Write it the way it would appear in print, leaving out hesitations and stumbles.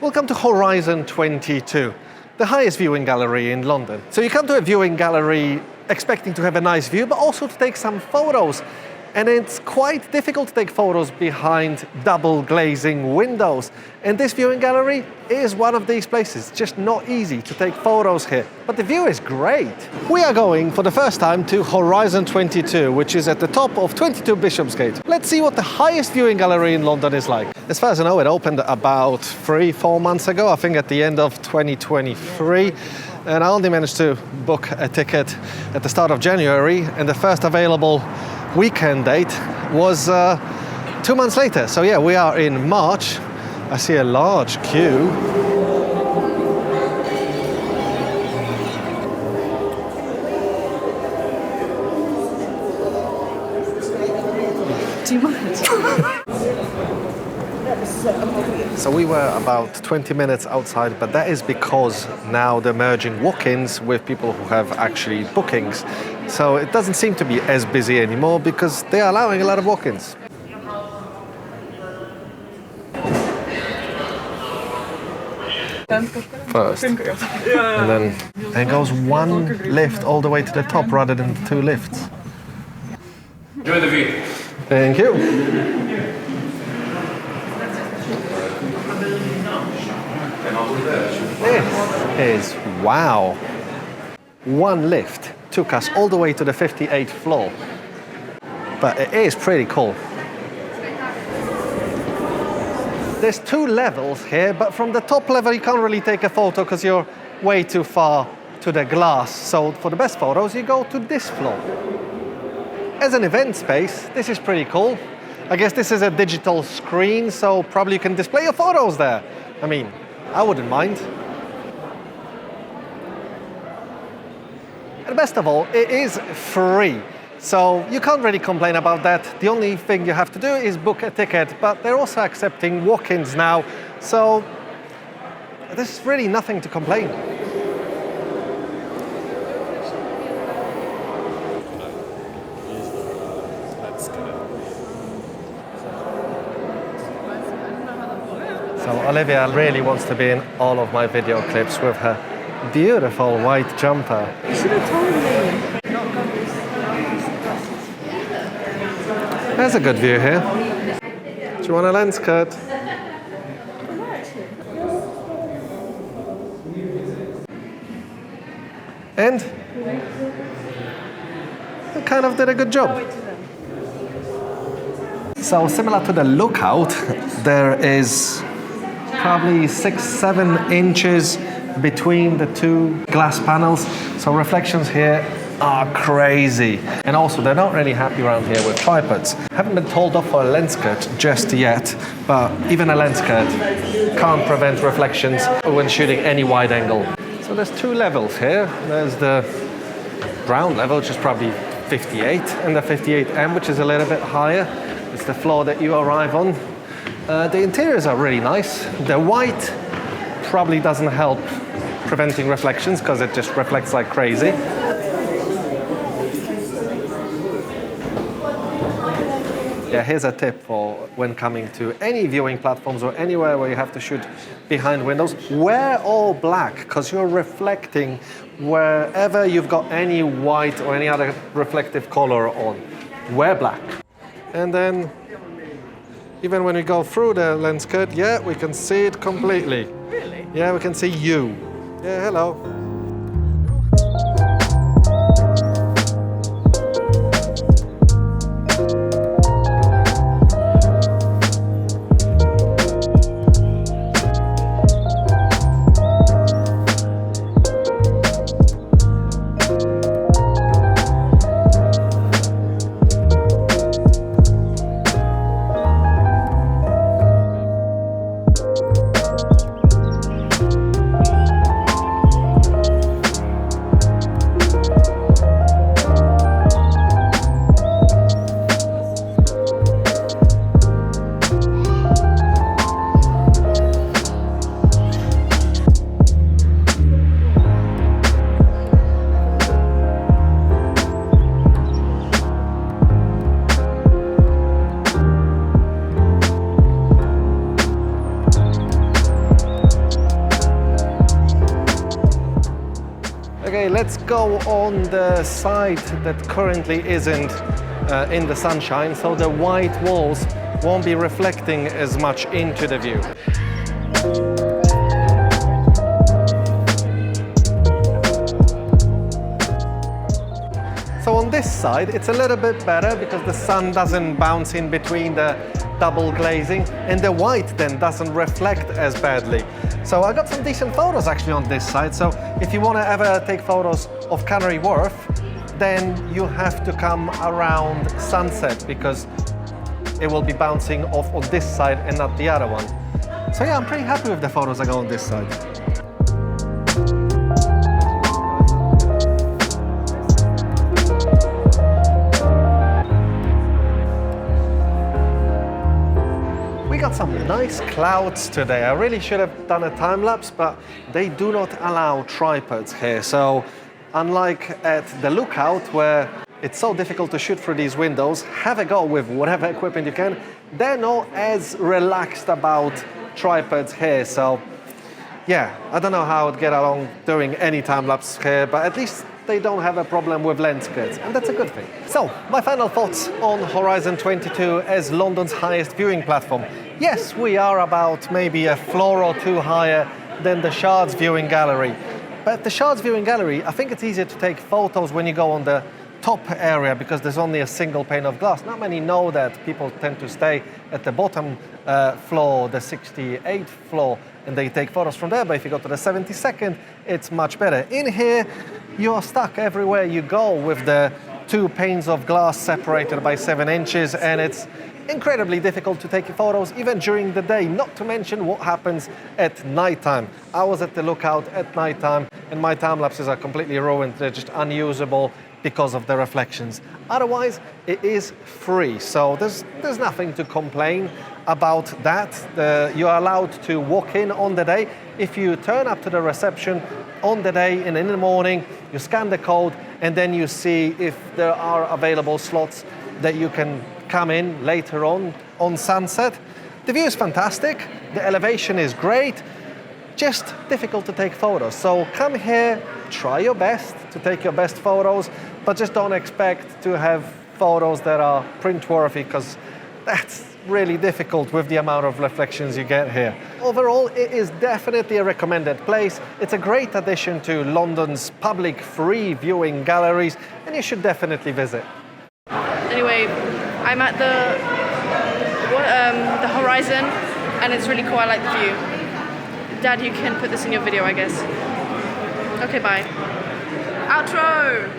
Welcome to Horizon 22, the highest viewing gallery in London. So you come to a viewing gallery expecting to have a nice view, but also to take some photos. And it's quite difficult to take photos behind double glazing windows. And this viewing gallery is one of these places. It's just not easy to take photos here. But the view is great. We are going for the first time to Horizon 22, which is at the top of 22 Bishopsgate. Let's see what the highest viewing gallery in London is like. As far as I know, it opened about 3-4 months ago, I think at the end of 2023. And I only managed to book a ticket at the start of January, and the first available weekend date was 2 months later. So yeah, we are in March. I see a large queue. Do you mind? So we were about 20 minutes outside, but that is because now they're merging walk-ins with people who have actually bookings. So it doesn't seem to be as busy anymore because they are allowing a lot of walk-ins. First. And then there goes one lift all the way to the top rather than 2 lifts. Enjoy the view. Thank you. This is wow. One lift took us all the way to the 58th floor. But it is pretty cool. There's 2 levels here, but from the top level you can't really take a photo because you're way too far to the glass. So for the best photos you go to this floor. As an event space, this is pretty cool. I guess this is a digital screen, so probably you can display your photos there. I mean, I wouldn't mind. And best of all, it is free. So you can't really complain about that. The only thing you have to do is book a ticket, but they're also accepting walk-ins now. So there's really nothing to complain. So Olivia really wants to be in all of my video clips with her beautiful white jumper. You should have told me. There's a good view here. Do you want a lens cut? And we kind of did a good job. So similar to the lookout, there is probably 6-7 inches between the 2 glass panels. So reflections here are crazy. And also they're not really happy around here with tripods. Haven't been told off for a lens cut just yet, but even a lens cut can't prevent reflections when shooting any wide angle. So there's 2 levels here. There's the ground level, which is probably 58, and the 58M, which is a little bit higher. It's the floor that you arrive on. The interiors are really nice. The white probably doesn't help preventing reflections because it just reflects like crazy. Yeah, here's a tip for when coming to any viewing platforms or anywhere where you have to shoot behind windows. Wear all black because you're reflecting wherever you've got any white or any other reflective color on. Wear black. And then even when we go through the lens cut, yeah, we can see it completely. Really? Yeah, we can see you. Yeah, hello. Okay, let's go on the side that currently isn't in the sunshine, so the white walls won't be reflecting as much into the view. So on this side, it's a little bit better because the sun doesn't bounce in between the double glazing, and the white then doesn't reflect as badly. So I got some decent photos actually on this side. So if you want to ever take photos of Canary Wharf, then you have to come around sunset because it will be bouncing off on this side and not the other one. So yeah, I'm pretty happy with the photos I got on this side. We got some nice clouds today. I really should have done a time lapse, but they do not allow tripods here. So unlike at the Lookout, where it's so difficult to shoot through these windows, have a go with whatever equipment you can. They're not as relaxed about tripods here. So yeah, I don't know how I'd get along doing any time lapse here, but at least they don't have a problem with lens kits, and that's a good thing. So, my final thoughts on Horizon 22 as London's highest viewing platform. Yes, we are about maybe a floor or two higher than the Shards viewing gallery. But the Shards viewing gallery, I think it's easier to take photos when you go on the top area because there's only a single pane of glass. Not many know that. People tend to stay at the bottom floor, the 68th floor, and they take photos from there. But if you go to the 72nd, it's much better. In here, you're stuck everywhere you go with the two panes of glass separated by 7 inches, and it's incredibly difficult to take photos even during the day, not to mention what happens at nighttime. I was at the Lookout at nighttime, and my time lapses are completely ruined. They're just unusable because of the reflections. Otherwise, it is free, so there's nothing to complain about that. You're allowed to walk in on the day. If you turn up to the reception on the day and in the morning, you scan the code, and then you see if there are available slots that you can come in later on sunset. The view is fantastic, the elevation is great, just difficult to take photos. So come here, try your best to take your best photos, but just don't expect to have photos that are print-worthy, because that's really difficult with the amount of reflections you get here. Overall, it is definitely a recommended place. It's a great addition to London's public free viewing galleries, and you should definitely visit. Anyway, I'm at the Horizon, and it's really cool. I like the view. Dad, you can put this in your video, I guess. Okay, bye. Outro!